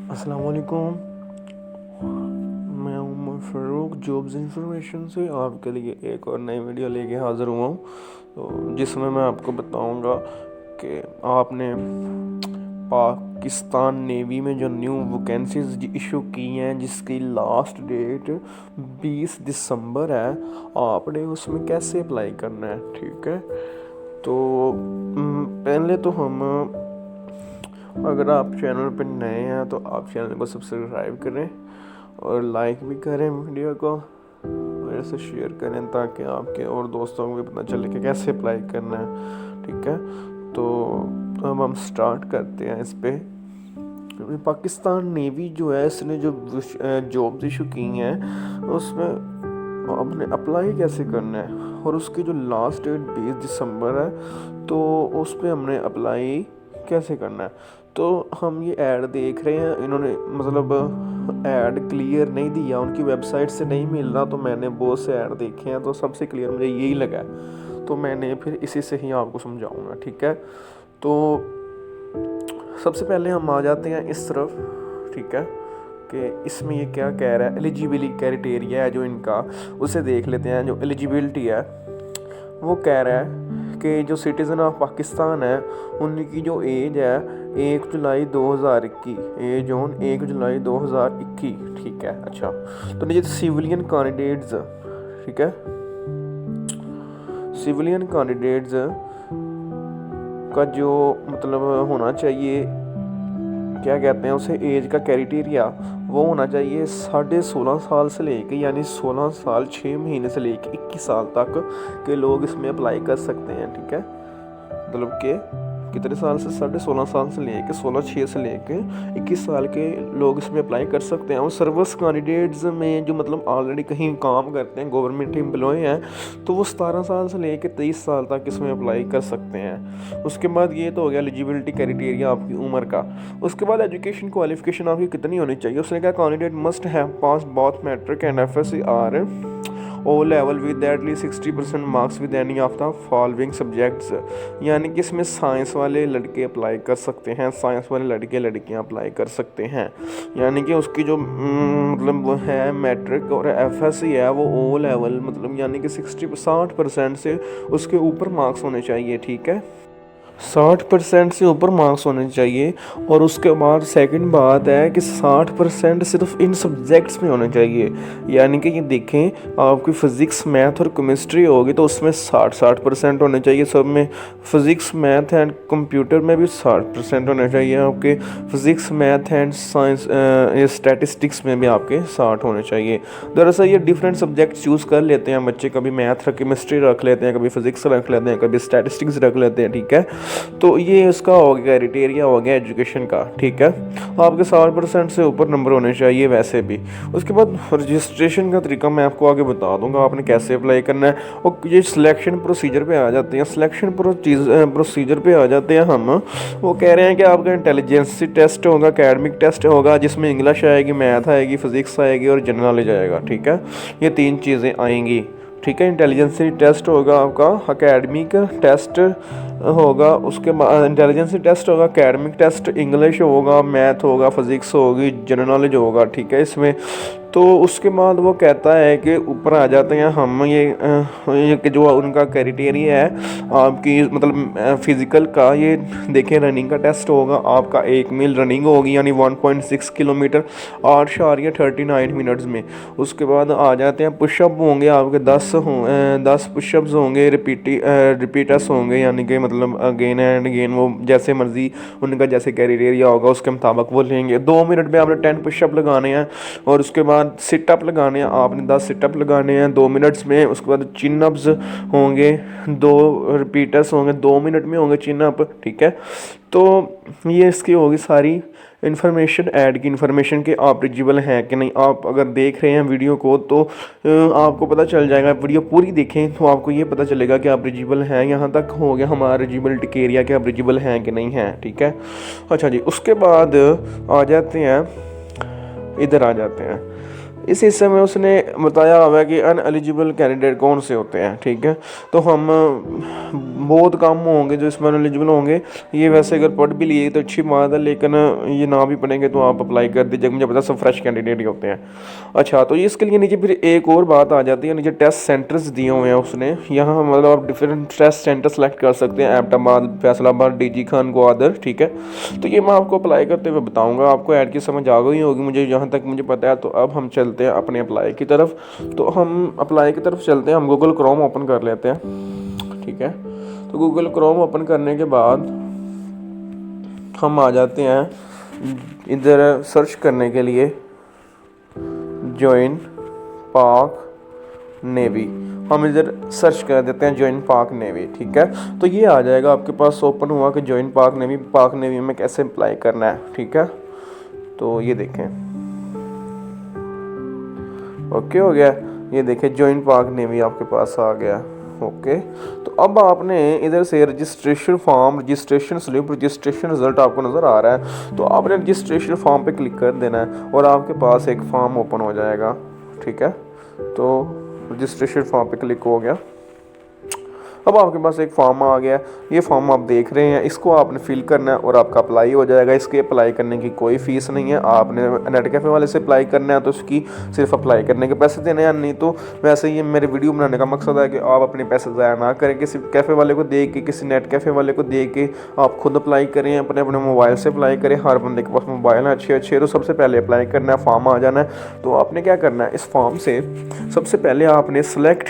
अस्सलाम वालेकुम। मैं उमर फ़ारूक जॉब्स इंफॉर्मेशन से आपके लिए एक और नई वीडियो लेके हाज़िर हुआ हूँ, तो जिसमें मैं आपको बताऊँगा कि आपने पाकिस्तान नेवी में जो न्यू वैकेंसीज इशू की हैं, जिसकी लास्ट डेट 20 दिसंबर है, आपने उसमें कैसे अप्लाई करना है। ठीक है, तो पहले तो हम, अगर आप चैनल पर नए हैं तो आप चैनल को सब्सक्राइब करें और लाइक भी करें वीडियो को, और ऐसे शेयर करें ताकि आपके और दोस्तों को भी पता चले कि कैसे अप्लाई करना है। ठीक है, तो अब हम स्टार्ट करते हैं इस पे। पाकिस्तान नेवी जो है, इसने जो जॉब्स इशू की हैं उसमें आपने अप्लाई कैसे करना है, और उसकी जो लास्ट डेट 20 दिसंबर है, तो उस पर हमने अप्लाई कैसे करना है। तो हम ये ऐड देख रहे हैं, इन्होंने मतलब ऐड क्लियर नहीं दिया, उनकी वेबसाइट से नहीं मिल रहा, तो मैंने बहुत से ऐड देखे हैं तो सबसे क्लियर मुझे यही लगा है, तो मैंने फिर इसी से ही आपको समझाऊंगा। ठीक है, तो सबसे पहले हम आ जाते हैं इस तरफ। ठीक है, कि इसमें ये क्या कह रहा है, एलिजिबिलिटी क्राइटेरिया है जो इनका, उसे देख लेते हैं। जो एलिजिबिलिटी है वो कह रहा है कि जो सिटीज़न ऑफ पाकिस्तान है उनकी जो एज है 1 जुलाई 2021, एज ऑन 1 जुलाई 2021। ठीक है, अच्छा, तो नीचे सिविलियन कैंडिडेट्स। ठीक है, सिविलियन कैंडिडेट्स का जो मतलब होना चाहिए, क्या कहते हैं उसे, एज का क्राइटेरिया वो होना चाहिए 16.5 साल से लेके, यानी 16 साल 6 महीने से लेके 21 साल तक के लोग इसमें अप्लाई कर सकते हैं। ठीक है, मतलब कि कितने साल से, 16.5 साल से लेके 16/6 से लेके 21 साल के लोग इसमें अप्लाई कर सकते हैं। और सर्विस कैंडिडेट्स में जो मतलब ऑलरेडी कहीं काम करते हैं, गवर्नमेंट एम्प्लॉय हैं, तो वो 17 साल से लेके 23 साल तक इसमें अप्लाई कर सकते हैं। उसके बाद ये तो हो गया एलिजिबिलिटी क्राइटेरिया आपकी उम्र का। उसके बाद एजुकेशन क्वालिफिकेशन आपकी कितनी होनी चाहिए। उसने कहा candidate must have pass both matric and FSc or O level with at least 60% marks with any of the following subjects. यानी कि इसमें साइंस वाले लड़के अप्लाई कर सकते हैं, साइंस वाले लड़के लड़कियां अप्लाई कर सकते हैं। यानी कि उसकी जो मतलब वो है मैट्रिक और एफएससी है वो ओ लेवल, मतलब यानी कि 60% से उसके ऊपर मार्क्स होने चाहिए। ठीक है, 60% से ऊपर मार्क्स होने चाहिए। और उसके बाद सेकंड बात है कि 60% सिर्फ इन सब्जेक्ट्स में होने चाहिए। यानी कि ये देखें, आपकी फ़िज़िक्स मैथ और केमिस्ट्री होगी तो उसमें 60% होने चाहिए सब में। फ़िज़िक्स मैथ एंड कंप्यूटर में भी 60% होने चाहिए आपके। Physics math and science statistics में भी आपके 60 होने चाहिए। दरअसल ये डिफरेंट सब्जेक्ट चूज़ कर लेते हैं बच्चे, कभी मैथ केमिस्ट्री रख लेते हैं, कभी फ़िज़िक्स रख लेते हैं, कभी स्टैटिस्टिक्स रख लेते हैं। ठीक है, तो ये इसका हो गया क्राइटेरिया, हो गया एजुकेशन का। ठीक है, आपके 60% से ऊपर नंबर होने चाहिए वैसे भी। उसके बाद रजिस्ट्रेशन का तरीका मैं आपको आगे बता दूंगा आपने कैसे अप्लाई करना है। और ये सिलेक्शन प्रोसीजर पे आ जाते हैं। सिलेक्शन प्रोसीजर पे आ जाते हैं हम। वो कह रहे हैं कि आपका इंटेलिजेंसी टेस्ट होगा, अकेडमिक टेस्ट होगा, जिसमें इंग्लिश आएगी, मैथ आएगी, फिजिक्स आएगी और जनरल नॉलेज आएगा। ठीक है, ये 3 चीज़ें आएंगी। ठीक है, इंटेलिजेंसी टेस्ट होगा आपका, अकेडमिक टेस्ट होगा, उसके बाद इंटेलिजेंसी टेस्ट होगा, एकेडमिक टेस्ट, इंग्लिश होगा, मैथ होगा, फिजिक्स होगी, जनरल नॉलेज होगा। ठीक है, इसमें तो उसके बाद वो कहता है कि ऊपर आ जाते हैं हम, ये कि जो उनका क्राइटेरिया है आपकी मतलब फिज़िकल का, ये देखें, रनिंग का टेस्ट होगा आपका, 1 मील रनिंग होगी यानी 1.6 किलोमीटर 8.39 मिनट्स में। उसके बाद आ जाते हैं पुशअप होंगे आपके 10 पुशअप्स होंगे, रिपीटर्स होंगे, यानी कि मतलब अगेन एंड अगेन, वो जैसे मर्जी उनका जैसे क्राइटेरिया होगा उसके मुताबिक वो लेंगे। 2 मिनट में आपने 10 पुशअप लगाने हैं, और उसके बाद सिटअप लगाने हैं, आपने 10 सिटअप लगाने हैं 2 मिनट्स में। उसके बाद चिनअप्स होंगे, 2 रिपीटर्स होंगे, 2 मिनट में होंगे चिनअप। ठीक है, तो ये इसकी होगी सारी इन्फॉर्मेशन, ऐड की इन्फॉर्मेशन कि आप एलिजिबल हैं कि नहीं। आप अगर देख रहे हैं वीडियो को तो आपको पता चल जाएगा, वीडियो पूरी देखें तो आपको ये पता चलेगा कि आप एलिजिबल हैं। यहाँ तक हो गया हमारा एलिजिबिलिटी एरिया कि आप एलिजिबल हैं कि नहीं हैं। ठीक है, अच्छा जी, उसके बाद आ जाते हैं, इधर आ जाते हैं। इस हिस्से में उसने बताया हुआ है कि अनएलिजिबल कैंडिडेट कौन से होते हैं, ठीक है। तो हम बहुत कम होंगे जो इसमें अनएलिजिबल होंगे। ये वैसे अगर पढ़ भी लिए तो अच्छी बात है, लेकिन ये ना भी पढ़ेंगे तो आप अप्लाई कर दीजिए, मुझे पता सब फ्रेश कैंडिडेट ही होते हैं। अच्छा, तो इसके लिए नीचे फिर एक और बात आ जाती है, नीचे टेस्ट सेंटर्स दिए हुए हैं उसने। यहाँ मतलब आप डिफरेंट टेस्ट सेंटर सेलेक्ट कर सकते हैं, एबटाबाद, फैसलाबाद, डीजी खान, ग्वादर, ठीक है। तो ये मैं आपको अप्लाई करते हुए बताऊंगा, आपको ऐड की समझ आ गई होगी मुझे जहाँ तक मुझे पता है। तो अब हम चलते हैं अपने अप्लाई की तरफ। तो हम अप्लाई की तरफ चलते हैं, हम गूगल क्रोम ओपन कर लेते हैं, ठीक है। तो गूगल क्रोम ओपन करने के बाद हम आ जाते हैं इधर सर्च करने के लिए जॉइन पाक नेवी। हम इधर सर्च कर देते हैं जॉइन पाक नेवी, ठीक है। तो ये आ जाएगा आपके पास ओपन हुआ कि जॉइन पाक नेवी में कैसे अप्लाई करना है, ठीक है। तो ये देखें, ओके हो गया। ये देखें जॉइन पाक नेवी आपके पास आ गया, ओके। तो अब आपने इधर से registration form, registration slip, registration result आपको नज़र आ रहा है। तो आपने रजिस्ट्रेशन फॉर्म पे क्लिक कर देना है और आपके पास एक फॉर्म ओपन हो जाएगा, ठीक है। तो रजिस्ट्रेशन फॉर्म पे क्लिक हो गया। अब आपके पास एक फॉर्म आ गया, ये फॉर्म आप देख रहे हैं, इसको आपने फिल करना है और आपका अप्लाई हो जाएगा। इसके अप्लाई करने की कोई फ़ीस नहीं है। आपने नेट कैफ़े वाले से अप्लाई करना है तो उसकी सिर्फ अप्लाई करने के पैसे देने हैं, नहीं तो वैसे ही मेरे वीडियो बनाने का मकसद है कि आप अपने पैसे ज़ाया ना करें किसी कैफ़े वाले को दे के, किसी नेट कैफ़े वाले को दे के। आप खुद अप्लाई करें, अपने अपने मोबाइल से अप्लाई करें। हर बंदे के पास मोबाइल है अच्छे अच्छे। तो सबसे पहले अप्लाई करना है, फॉर्म आ जाना है। तो आपने क्या करना है, इस फॉर्म से सबसे पहले आपने सेलेक्ट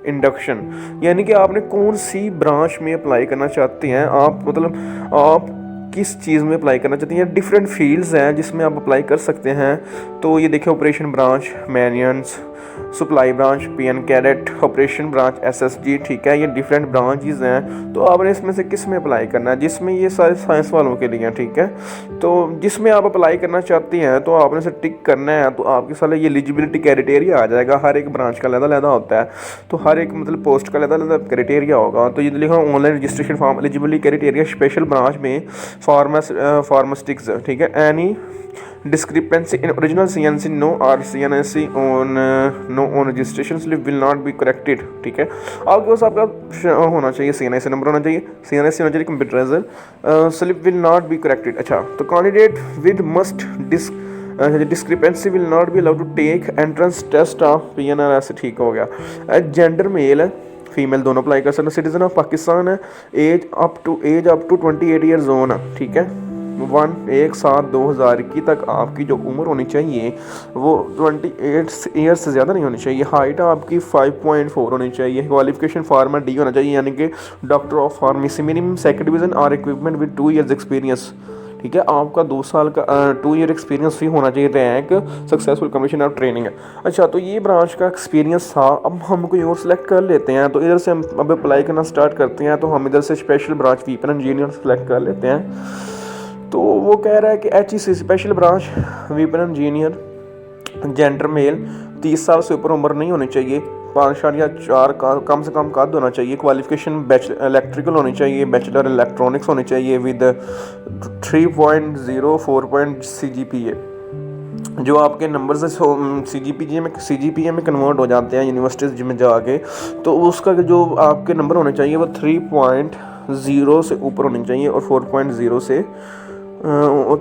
इंडक्शन, यानी कि आपने कौन सी ब्रांच में अप्लाई करना चाहते हैं, आप मतलब आप किस चीज़ में अप्लाई करना चाहते हैं। डिफरेंट फील्ड्स हैं जिसमें आप अप्लाई कर सकते हैं। तो ये देखिए, ऑपरेशन ब्रांच मैनियंस, supply branch PN cadet, operation branch SSG, ठीक है। ये डिफरेंट ब्रांचेस हैं। तो आपने इसमें से किस में अप्लाई करना है, जिसमें ये सारे साइंस वालों के लिए हैं, ठीक है। तो जिसमें आप अप्लाई करना चाहते हैं तो आपने से टिक करना है। तो आपके सारे ये एलिजिबिलिटी क्राइटेरिया आ जाएगा। हर एक ब्रांच का अलग-अलग होता है, तो हर एक मतलब पोस्ट का अलग-अलग क्राइटेरिया होगा। तो ये लिखा online registration form, eligibility criteria special branch में फार्मास्टिक्स, ठीक है। Any discrepancy in original CNC no or CNC on no on registration slip will not be corrected, ठीक है। आपके पास आपका होना चाहिए CNC नंबर होना चाहिए, CNC होना चाहिए computerized, slip will not be corrected. अच्छा, तो candidate with must discrepancy will not be allowed to take entrance test of PNR, ऐसे ठीक हो गया। जेंडर मेल है, फीमेल दोनों अप्लाई कर सकते हैं। सिटीजन ऑफ पाकिस्तान है, एज अप टू 28 ईयर्स ओन है, ठीक है। 1/7/2021 तक आपकी जो उम्र होनी चाहिए वो 28 ईयर्स से ज़्यादा नहीं होनी चाहिए। हाइट आपकी 5.4 होनी चाहिए। क्वालिफिकेशन फार्मा डी होना चाहिए, यानी कि doctor of pharmacy, minimum second division और इक्विपमेंट विद 2 ईयर्स एक्सपीरियंस, ठीक है। आपका 2 साल का 2 ईयर एक्सपीरियंस भी होना चाहिए। Rank successful commission of training है। अच्छा, तो ये ब्रांच का एक्सपीरियंस था। अब हम कोई और सेलेक्ट कर लेते हैं। तो इधर से हम अब अप्लाई करना स्टार्ट करते हैं। तो हम इधर से special branch weapon engineer select कर लेते हैं। तो वो कह रहा है कि HEC special branch weapon engineer, gender male, 30 साल से ऊपर उम्र नहीं होनी चाहिए, 5.4 का कम से कम कद होना चाहिए। क्वालिफिकेशन इलेक्ट्रिकल होनी चाहिए, बैचलर इलेक्ट्रॉनिक्स होनी चाहिए विद 3.0 4 CGPA। जो आपके नंबर से CGPA में कन्वर्ट हो जाते हैं यूनिवर्सिटीज़ में जाके, तो उसका जो आपके नंबर होने चाहिए वो 3.0 से ऊपर होने चाहिए और 4.0 से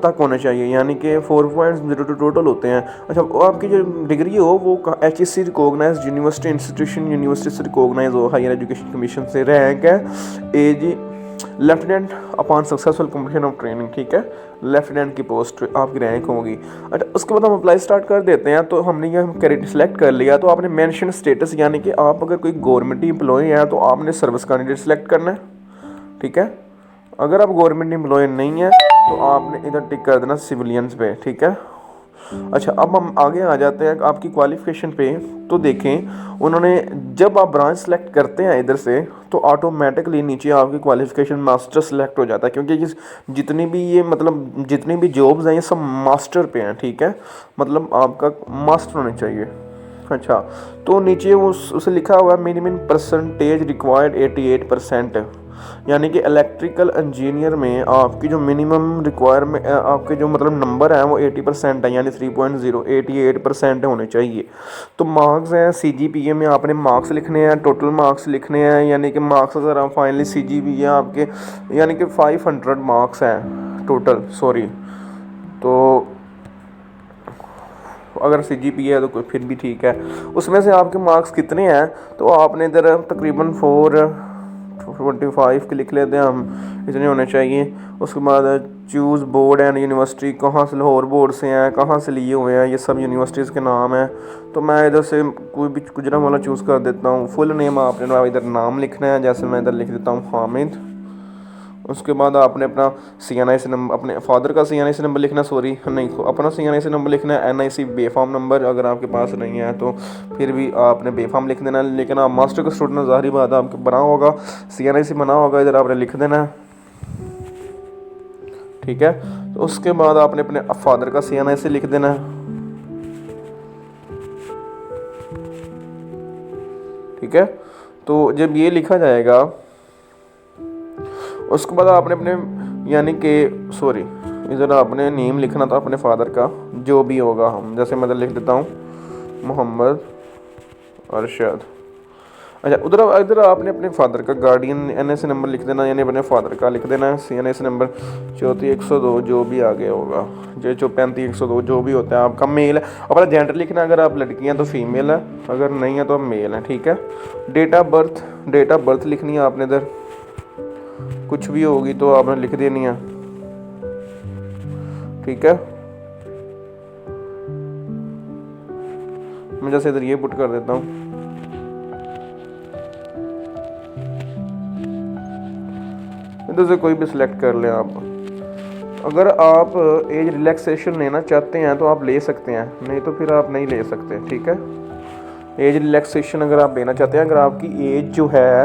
तक होने चाहिए, यानी कि 4.0 टोटल होते हैं। अच्छा, वो आपकी जो डिग्री हो वो HEC recognised university institution, university से रिकॉग्नाइज हो, हायर एजुकेशन कमीशन से। रैंक है as lieutenant upon successful completion of training, ठीक है। लेफ्टिनेंट की पोस्ट आपकी रैंक होगी। अच्छा, उसके बाद हम अप्लाई स्टार्ट कर देते हैं। तो हमने ये कैटेगरी सेलेक्ट कर लिया। तो आपने मेंशन स्टेटस, यानी कि आप अगर कोई गवर्नमेंट एम्प्लॉय हैं तो आपने सर्विस कैंडिडेट सेलेक्ट करना है, ठीक है। अगर आप गवर्नमेंट एम्प्लॉय नहीं है तो आपने इधर टिक कर देना सिविलियंस पे, ठीक है। अच्छा, अब हम आगे आ जाते हैं आपकी क्वालिफिकेशन पे। तो देखें, उन्होंने जब आप ब्रांच सेलेक्ट करते हैं इधर से तो ऑटोमेटिकली नीचे आपकी क्वालिफिकेशन मास्टर सेलेक्ट हो जाता है, क्योंकि जितनी भी जॉब्स हैं ये सब मास्टर पे हैं, ठीक है। मतलब आपका मास्टर होना चाहिए। अच्छा, तो नीचे उसे लिखा हुआ है मिनिमम परसेंटेज रिक्वायर्ड 88%। यानी कि इलेक्ट्रिकल इंजीनियर में आपकी जो मिनिमम रिक्वायरमेंट आपके जो मतलब नंबर हैं वो 80% है, यानी 3.0 88% होने चाहिए। तो मार्क्स हैं CGPA में आपने मार्क्स लिखने हैं, टोटल मार्क्स लिखने हैं, यानी कि मार्क्स अगर आप फाइनली CGPA आपके यानी कि 500 मार्क्स हैं टोटल, सॉरी। तो अगर CGPA है तो फिर भी ठीक है। उसमें से आपके मार्क्स कितने हैं, तो आपने इधर तकरीबन 425 के लिख लेते हैं हम, इतने होने चाहिए। उसके बाद चूज़ बोर्ड एंड यूनिवर्सिटी, कहाँ से लाहौर बोर्ड से हैं, कहाँ से लिए हुए हैं, ये सब यूनिवर्सिटीज़ के नाम हैं। तो मैं इधर से कोई भी गुजरांवाला चूज़ कर देता हूँ। फुल नेम आपने इधर नाम लिखना है, जैसे मैं इधर लिख देता हूँ हामिद। उसके बाद आपने अपना CNIC नंबर, अपने फादर का CNIC नंबर लिखना, सॉरी नहीं, अपना CNIC नंबर लिखना है। NIC बेफाम नंबर अगर आपके पास नहीं है तो फिर भी आपने बेफाम लिख देना, लेकिन आप मास्टर का स्टूडेंट ज़ाहिर बात है आपके बना होगा, CNIC बना होगा, इधर आपने लिख देना है, ठीक है। तो उसके बाद आपने अपने फादर का CNIC लिख देना है, ठीक है। तो जब ये लिखा जाएगा उसके बाद आपने अपने यानी कि सॉरी इधर आपने नेम लिखना था अपने फादर का, जो भी होगा, हम जैसे मैं इधर लिख देता हूँ मोहम्मद अरशद। अच्छा, इधर आपने अपने फादर का गार्डियन NIC नंबर लिख देना, यानी अपने फादर का लिख देना है CNIC नंबर 34 102 जो भी आगे होगा, जो 35 102 जो भी होता है आपका, मेल है। अपना जेंडर लिखना, अगर आप लड़की हैं तो फीमेल है, अगर नहीं है तो आप मेल हैं, ठीक है। डेट ऑफ बर्थ लिखनी है आपने, इधर कुछ भी होगी तो आपने लिख देनी है, ठीक है। मैं जैसे इधर ये पुट कर देता हूँ, इधर से कोई भी सिलेक्ट कर लें आप। अगर आप एज रिलैक्सेशन लेना चाहते हैं तो आप ले सकते हैं, नहीं तो फिर आप नहीं ले सकते, ठीक है। एज रिलैक्सेशन अगर आप लेना चाहते हैं, अगर आपकी एज जो है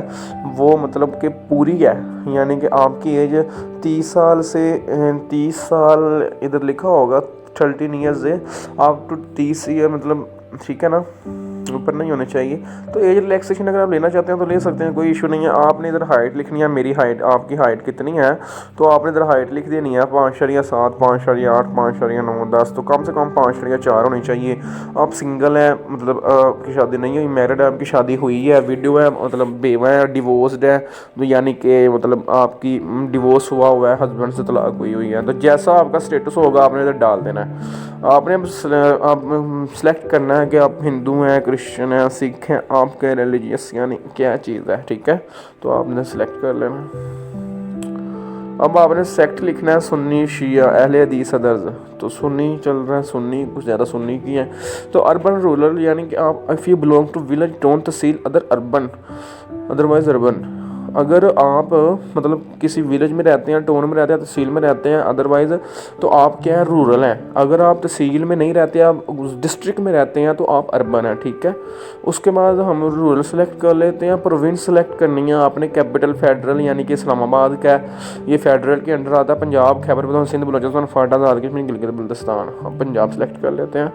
वो मतलब कि पूरी है, यानी कि आपकी एज 30 साल से 30 साल इधर लिखा होगा 13 ईयर्स से आप टू 30 ईयर, मतलब ठीक है ना, ऊपर नहीं होने चाहिए। तो एज रिलैक्सेशन अगर आप लेना चाहते हैं तो ले सकते हैं, कोई इशू नहीं है। आपने इधर हाइट लिखनी है, मेरी हाइट, आपकी हाइट कितनी है, तो आपने इधर हाइट लिख देनी है 5.7 5.8 5.9 10, तो कम से कम 5.4 होनी चाहिए। आप सिंगल हैं, मतलब आपकी शादी नहीं हुई, मैरिड है, आपकी शादी हुई है, विडो है, मतलब बेवा है, डिवोर्सड है, तो यानी कि मतलब आपकी डिवोर्स हुआ है, हस्बैंड से तलाक हुई है, तो जैसा आपका स्टेटस होगा आपने इधर डाल देना है। आपने आप सेलेक्ट करना है कि आप हिंदू हैं, क्रिश्चियन हैं, सिख हैं, आपके रिलीजियस यानी क्या चीज़ है, ठीक है। तो आपने सेलेक्ट कर लेना। अब आपने सेक्ट लिखना है सुन्नी शिया अहले हदीस दर्ज, तो सुन्नी चल रहा है, सुन्नी कुछ ज़्यादा सुन्नी की है। तो अर्बन रूरल यानी कि आप if you belong to village town tehsil other urban otherwise urban, अगर आप मतलब किसी विलेज में रहते हैं, टाउन में रहते हैं, तहसील में रहते हैं, अदरवाइज़ तो आप क्या है, रूरल हैं। अगर आप तहसील में नहीं रहते, आप डिस्ट्रिक्ट में रहते हैं, तो आप अर्बन हैं, ठीक है। उसके बाद हम रूरल सेलेक्ट कर लेते हैं। प्रोविंस सेलेक्ट करनी है आपने, कैपिटल फेडरल यानी कि इस्लामाबाद का ये फेडरल के अंडर आता है। पंजाब, खैबर पख्तूनख्वा, सिंध, बलूचिस्तान, फाटा, आज़ाद कश्मीर, गिलगित बल्तिस्तान, हम पंजाब सेलेक्ट कर लेते हैं।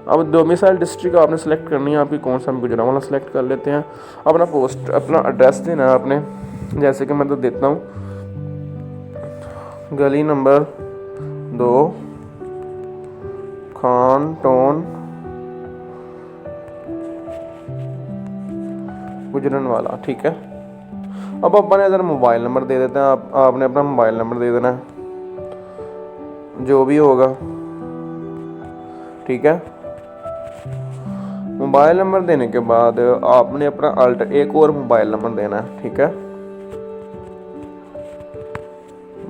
अब डोमिसाइल डिस्ट्रिक्ट आपने सेलेक्ट करनी है आपकी कौन सा, हम गुजरांवाला सेलेक्ट कर लेते हैं। अपना पोस्ट, अपना एड्रेस देना है आपने, जैसे कि मैं तो देता हूँ गली नंबर 2 खान टाउन गुजरांवाला, ठीक है। अब अपने इधर मोबाइल नंबर दे देते हैं, आपने अपना मोबाइल नंबर दे देना है, जो भी होगा, ठीक है। मोबाइल नंबर देने के बाद आपने अपना एक और मोबाइल नंबर देना है, ठीक है,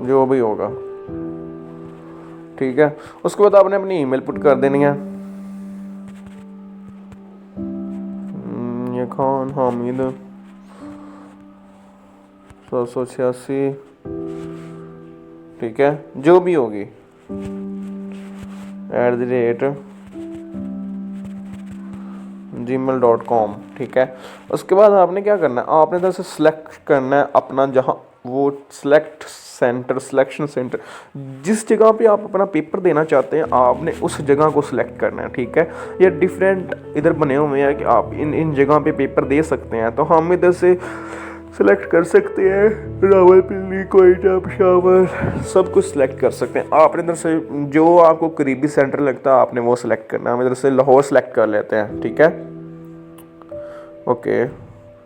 जो भी होगा, ठीक है। उसके बाद आपने अपनी ईमेल पुट कर देनी है, ये खान हामिद 786, ठीक है, जो भी होगी @gmail.com, ठीक है। उसके बाद आपने क्या करना है, आपने इधर से सिलेक्ट करना है अपना जहाँ वो सिलेक्शन सेंटर, जिस जगह पे आप अपना पेपर देना चाहते हैं आपने उस जगह को सिलेक्ट करना है, ठीक है। ये डिफरेंट इधर बने हुए हैं कि आप इन जगह पे पेपर दे सकते हैं। तो हम इधर से सेलेक्ट कर सकते हैं। रावलपिंडी, कोयटा, पेशावर सब कुछ सेलेक्ट कर सकते हैं। आपने इधर से जो आपको करीबी सेंटर लगता है आपने वो सिलेक्ट करना है। हम इधर से लाहौर सेलेक्ट कर लेते हैं, ठीक है। ओके,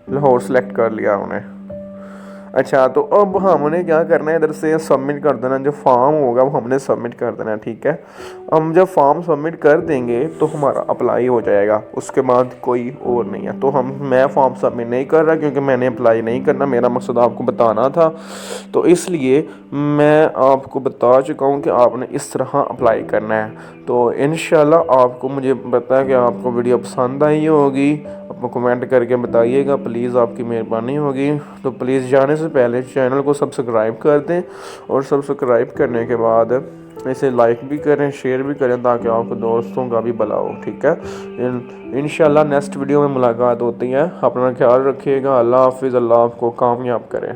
लाहौर सेलेक्ट कर लिया हमने। अच्छा, तो अब हमने क्या करना है, इधर से सबमिट कर देना। जो फॉर्म होगा वो हमने सबमिट कर देना है, ठीक है। हम जब फॉर्म सबमिट कर देंगे तो हमारा अप्लाई हो जाएगा, उसके बाद कोई और नहीं है। तो मैं फॉर्म सबमिट नहीं कर रहा क्योंकि मैंने अप्लाई नहीं करना, मेरा मकसद आपको बताना था। तो इसलिए मैं आपको बता चुका हूँ कि आपने इस तरह अप्लाई करना है। तो इंशाल्लाह आपको मुझे पता है कि आपको वीडियो पसंद आई होगी। आप कमेंट करके बताइएगा, प्लीज़, आपकी मेहरबानी होगी। तो प्लीज़ जाने से पहले चैनल को सब्सक्राइब कर दें और सब्सक्राइब करने के बाद इसे लाइक भी करें, शेयर भी करें, ताकि आपको दोस्तों का भी भला हो, ठीक है। इंशाल्लाह नेक्स्ट वीडियो में मुलाकात होती है। अपना ख्याल रखिएगा। अल्लाह हाफिज़। अल्लाह आपको कामयाब करें।